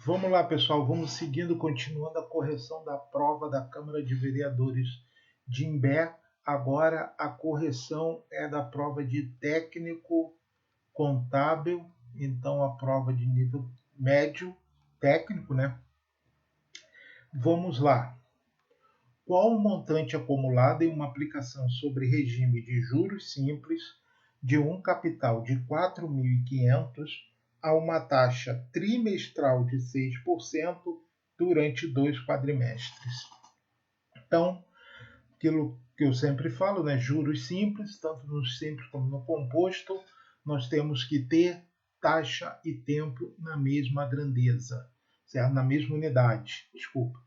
Vamos lá, pessoal, vamos seguindo, continuando a correção da prova da Câmara de Vereadores de Imbé. Agora a correção é da prova de técnico contábil, então a prova de nível médio técnico, né? Vamos lá. Qual o montante acumulado em uma aplicação sobre regime de juros simples de um capital de 4.500 a uma taxa trimestral de 6% durante 2 quadrimestres? Então, aquilo que eu sempre falo, né? Juros simples, tanto no simples como no composto, nós temos que ter taxa e tempo na mesma grandeza, certo? Na mesma unidade, desculpa.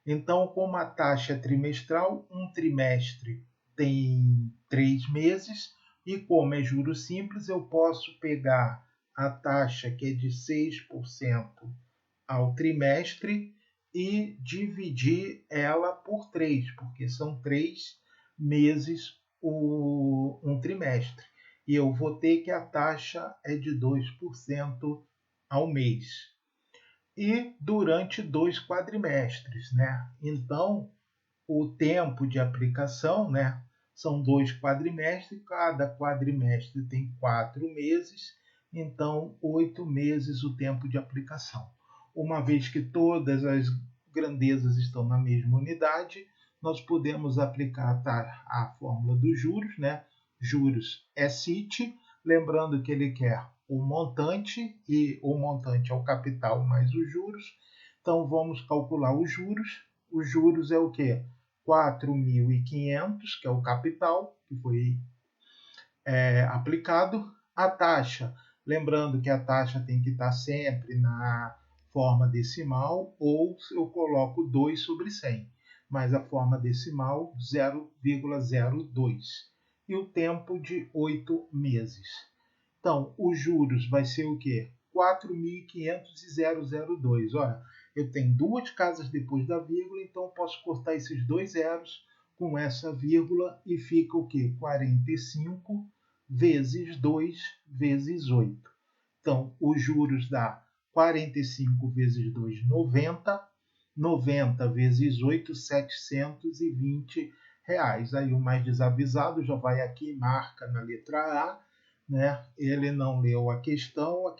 Então, como a taxa é trimestral, um trimestre tem 3 meses, e como é juros simples, eu posso pegar a taxa que é de 6% ao trimestre e dividir ela por 3, porque são 3 meses um trimestre. E eu vou ter que a taxa é de 2% ao mês. E durante 2 quadrimestres, né? Então, o tempo de aplicação, né? São 2 quadrimestres, cada quadrimestre tem 4 meses, então 8 meses o tempo de aplicação. Uma vez que todas as grandezas estão na mesma unidade, nós podemos aplicar a fórmula dos juros, né? Juros é CIT, lembrando que ele quer o montante, e o montante é o capital mais os juros. Então vamos calcular os juros. Os juros é o quê? 4.500, que é o capital que foi aplicado. A taxa, lembrando que a taxa tem que estar sempre na forma decimal, ou eu coloco 2 sobre 100, mas a forma decimal 0,02. E o tempo de 8 meses. Então, os juros vai ser o quê? 4.500,002. Olha, eu tenho 2 casas depois da vírgula, então eu posso cortar esses 2 zeros com essa vírgula e fica o quê? 45 vezes 2 vezes 8. Então, os juros dá 45 vezes 2, 90. 90 vezes 8, 720 reais. Aí o mais desavisado já vai aqui e marca na letra A, né? Ele não leu a questão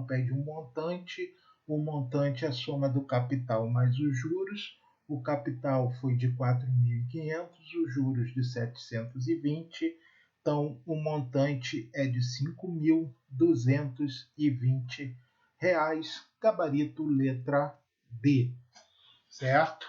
pede um montante, o montante é a soma do capital mais os juros, o capital foi de 4.500, os juros de 720, então o montante é de 5.220 reais, gabarito letra B, certo?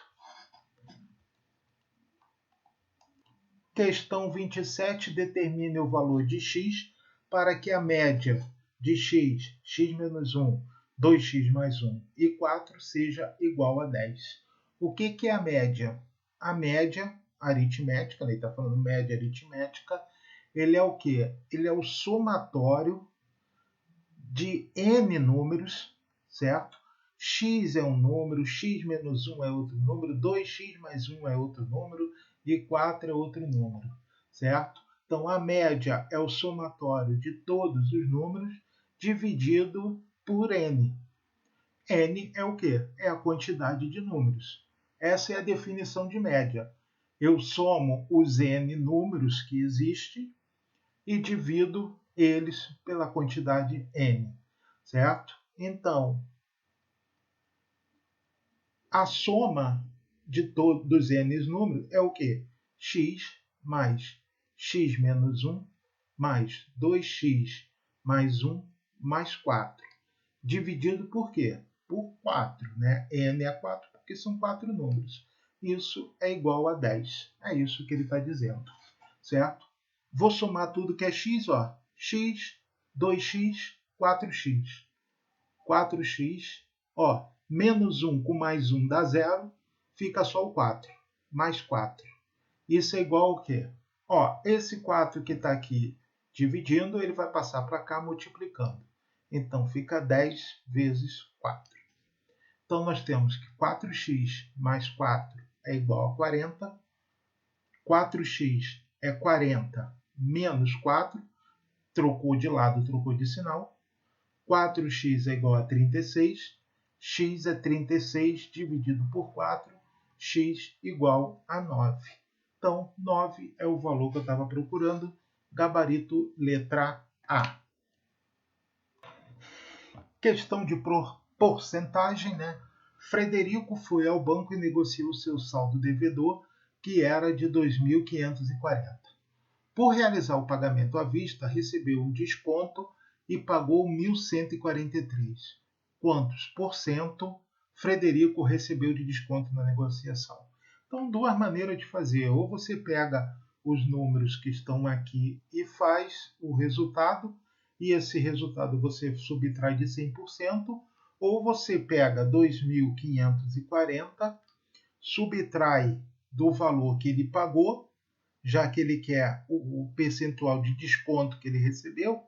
Questão 27, determine o valor de x para que a média de x, x menos 1, 2x mais 1 e 4 seja igual a 10. O que é a média? A média aritmética, ele está falando média aritmética, ele é o quê? Ele é o somatório de n números, certo? X é um número, x menos 1 é outro número, 2x mais 1 é outro número e 4 é outro número, certo? Então, a média é o somatório de todos os números dividido por n. N é o quê? É a quantidade de números. Essa é a definição de média. Eu somo os n números que existem e divido eles pela quantidade n, certo? Então, a soma de todos os n números é o quê? X mais x menos 1 mais 2x mais 1 mais 4. Dividido por quê? Por 4, né? N é 4 porque são 4 números. Isso é igual a 10. É isso que ele está dizendo, certo? Vou somar tudo que é x, ó. X, 2x, 4x. 4x, ó, menos 1 com mais 1 dá 0, fica só o 4, mais 4. Isso é igual ao quê? Ó, esse 4 que está aqui dividindo, ele vai passar para cá multiplicando. Então, fica 10 vezes 4. Então, nós temos que 4x mais 4 é igual a 40. 4x é 40 menos 4. Trocou de lado, trocou de sinal. 4x é igual a 36. x é 36 dividido por 4, x igual a 9. Então, 9 é o valor que eu estava procurando, gabarito letra A. Questão de porcentagem, né? Frederico foi ao banco e negociou seu saldo devedor, que era de 2.540. Por realizar o pagamento à vista, recebeu um desconto e pagou 1.143. Quantos por cento Frederico recebeu de desconto na negociação? Então, duas maneiras de fazer. Ou você pega os números que estão aqui e faz o resultado, e esse resultado você subtrai de 100%, ou você pega 2.540, subtrai do valor que ele pagou, já que ele quer o percentual de desconto que ele recebeu.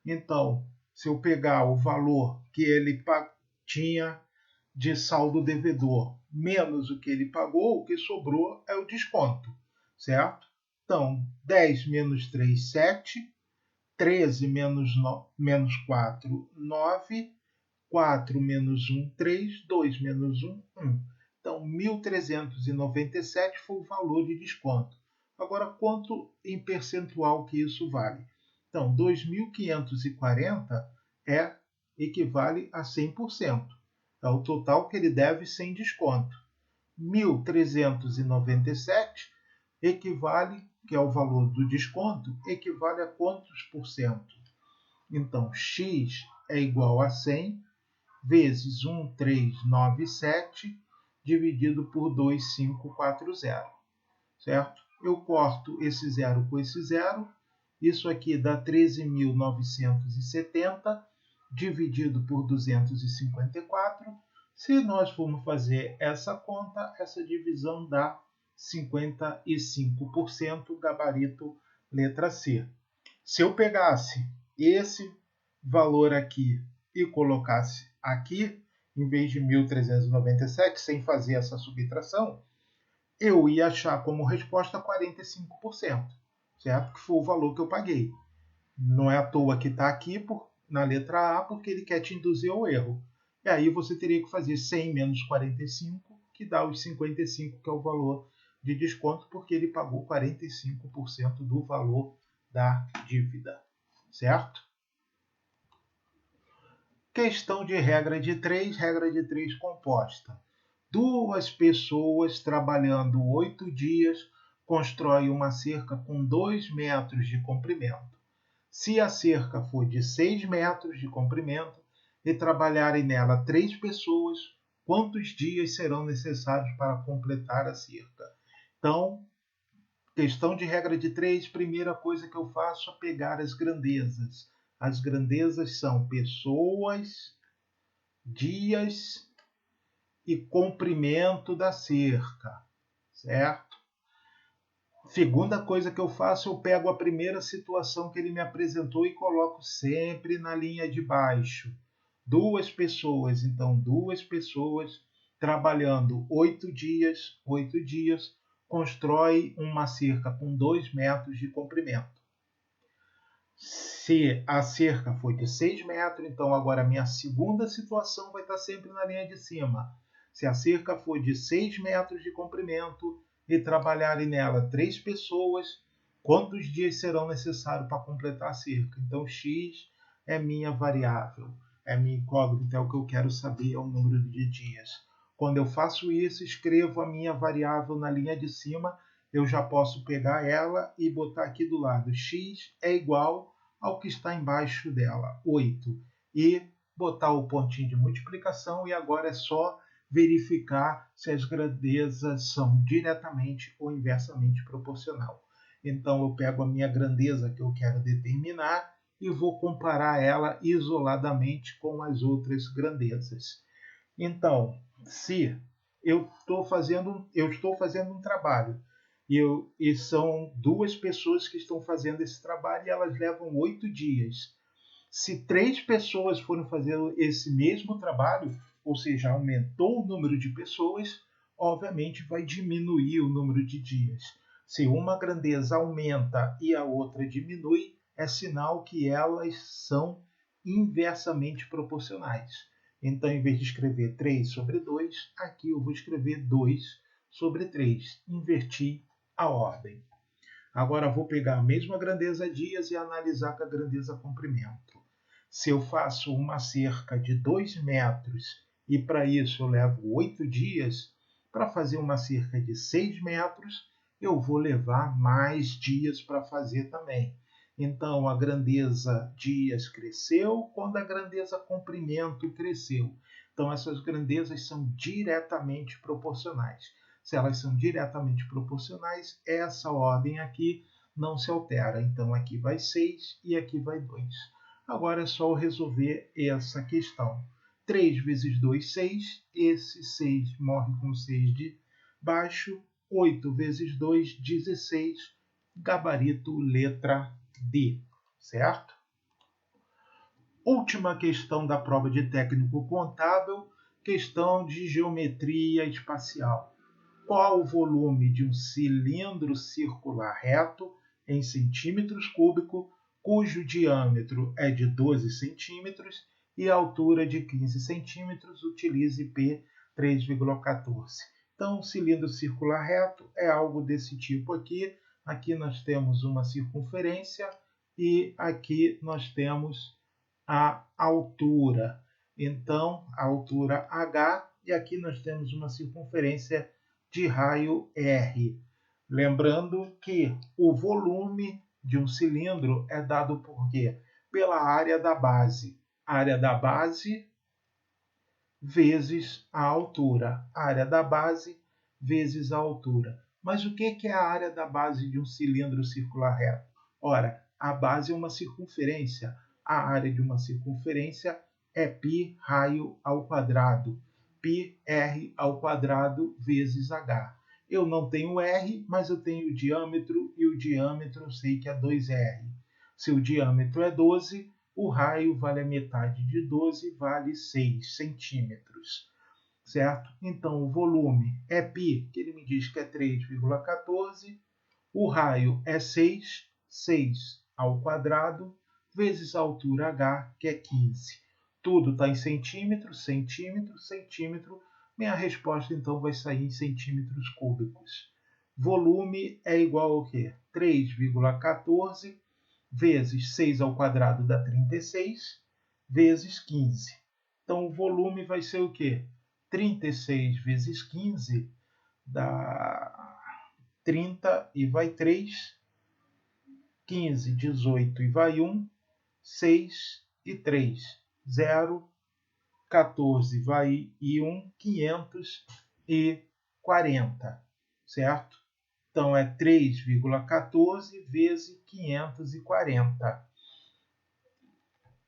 Então, se eu pegar o valor que ele tinha de saldo devedor menos o que ele pagou, o que sobrou é o desconto, certo? Então, 10 menos 3, 7, 13 menos 4, 9, 4 menos 1, 3, 2 menos 1, 1. Então, 1.397 foi o valor de desconto. Agora, quanto em percentual que isso vale? Então, 2.540 equivale a 100%. É o total que ele deve sem desconto. 1.397 equivale, que é o valor do desconto, equivale a quantos por cento? Então, x é igual a 100 vezes 1.397 dividido por 2.540, certo? Eu corto esse zero com esse zero, isso aqui dá 13.970 dividido por 254. Se nós formos fazer essa conta, essa divisão dá 55%, gabarito letra C. Se eu pegasse esse valor aqui e colocasse aqui, em vez de 1.397, sem fazer essa subtração, eu ia achar como resposta 45%, certo? Que foi o valor que eu paguei. Não é à toa que está aqui na letra A, porque ele quer te induzir ao erro. E aí você teria que fazer 100 menos 45, que dá os 55, que é o valor de desconto, porque ele pagou 45% do valor da dívida, certo? Questão de regra de 3 composta. Duas pessoas trabalhando 8 dias constroem uma cerca com 2 metros de comprimento. Se a cerca for de 6 metros de comprimento e trabalharem nela 3 pessoas, quantos dias serão necessários para completar a cerca? Então, questão de regra de 3, primeira coisa que eu faço é pegar as grandezas. As grandezas são pessoas, dias e comprimento da cerca, certo? Segunda coisa que eu faço, eu pego a primeira situação que ele me apresentou e coloco sempre na linha de baixo. Duas pessoas, então duas pessoas trabalhando 8 dias, constrói uma cerca com 2 metros de comprimento. Se a cerca for de 6 metros, então agora a minha segunda situação vai estar sempre na linha de cima. Se a cerca for de 6 metros de comprimento e trabalharem nela 3 pessoas, quantos dias serão necessários para completar a cerca? Então, x é minha variável, é minha incógnita, é o que eu quero saber, é o número de dias. Quando eu faço isso, escrevo a minha variável na linha de cima, eu já posso pegar ela e botar aqui do lado. X é igual ao que está embaixo dela, 8. E botar o pontinho de multiplicação, e agora é só verificar se as grandezas são diretamente ou inversamente proporcional. Então eu pego a minha grandeza que eu quero determinar e vou comparar ela isoladamente com as outras grandezas. Então, se eu estou fazendo um trabalho e são duas pessoas que estão fazendo esse trabalho e elas levam 8 dias. Se 3 pessoas forem fazer esse mesmo trabalho, ou seja, aumentou o número de pessoas, obviamente vai diminuir o número de dias. Se uma grandeza aumenta e a outra diminui, é sinal que elas são inversamente proporcionais. Então, em vez de escrever 3 sobre 2, aqui eu vou escrever 2 sobre 3. Inverti a ordem. Agora vou pegar a mesma grandeza dias e analisar com a grandeza comprimento. Se eu faço uma cerca de 2 metros e para isso eu levo 8 dias, para fazer uma cerca de 6 metros, eu vou levar mais dias para fazer também. Então, a grandeza dias cresceu quando a grandeza comprimento cresceu. Então, essas grandezas são diretamente proporcionais. Se elas são diretamente proporcionais, essa ordem aqui não se altera. Então, aqui vai 6 e aqui vai 2. Agora é só eu resolver essa questão. 3 vezes 2, 6. Esse 6 morre com 6 de baixo. 8 vezes 2, 16. Gabarito letra D, certo? Última questão da prova de técnico contábil, questão de geometria espacial. Qual o volume de um cilindro circular reto em centímetros cúbicos, cujo diâmetro é de 12 centímetros e a altura de 15 centímetros? Utilize P 3,14. Então, cilindro circular reto é algo desse tipo aqui. Aqui nós temos uma circunferência e aqui nós temos a altura. Então, a altura H, e aqui nós temos uma circunferência de raio R. Lembrando que o volume de um cilindro é dado por quê? Pela área da base. Área da base vezes a altura. Área da base vezes a altura. Mas o que é a área da base de um cilindro circular reto? Ora, a base é uma circunferência. A área de uma circunferência é π raio ao quadrado. πr ao quadrado vezes h. Eu não tenho r, mas eu tenho o diâmetro, e o diâmetro eu sei que é 2r. Se o diâmetro é 12, o raio vale a metade de 12, vale 6 centímetros, certo? Então, o volume é π, que ele me diz que é 3,14, o raio é 6, 6 ao quadrado, vezes a altura h, que é 15. Tudo está em centímetros, centímetro, centímetro. Minha resposta, então, vai sair em centímetros cúbicos. Volume é igual ao quê? 3,14 vezes 6 ao quadrado dá 36, vezes 15. Então, o volume vai ser o quê? 36 vezes 15 dá 30 e vai 3. 15, 18 e vai 1. 6 e 3. 0. 14 vai e 1. 540. Certo? Então, é 3,14 vezes 540.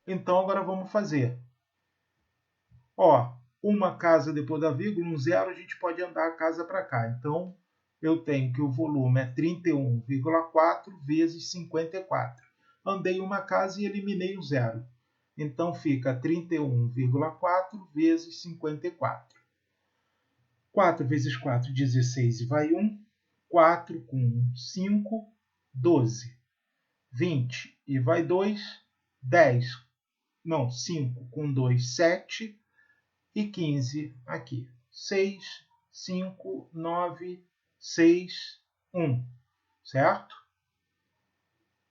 Então, agora vamos fazer. Ó, uma casa depois da vírgula, um zero, a gente pode andar a casa para cá. Então, eu tenho que o volume é 31,4 vezes 54. Andei uma casa e eliminei o zero. Então, fica 31,4 vezes 54. 4 vezes 4, 16 e vai 1. 4 com 1, 5, 12. 20 e vai 2. 10, não, 5 com 2, 7. E 15 aqui. 6, 5, 9, 6, 1. Certo?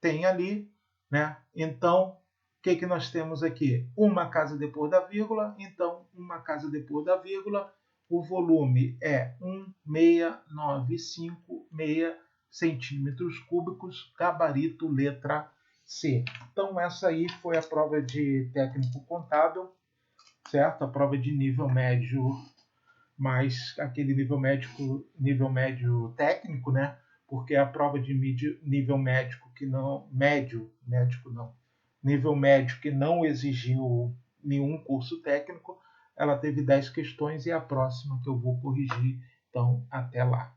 Tem ali, né? Então, o que nós temos aqui? Uma casa depois da vírgula. Então, uma casa depois da vírgula. O volume é 1,695,6 centímetros cúbicos. Gabarito letra C. Então, essa aí foi a prova de técnico contábil, certo? A prova de nível médio, mas aquele nível médio técnico, né? Porque a prova de nível médico que não, nível médio que não exigiu nenhum curso técnico, ela teve 10 questões e é a próxima que eu vou corrigir. Então, até lá.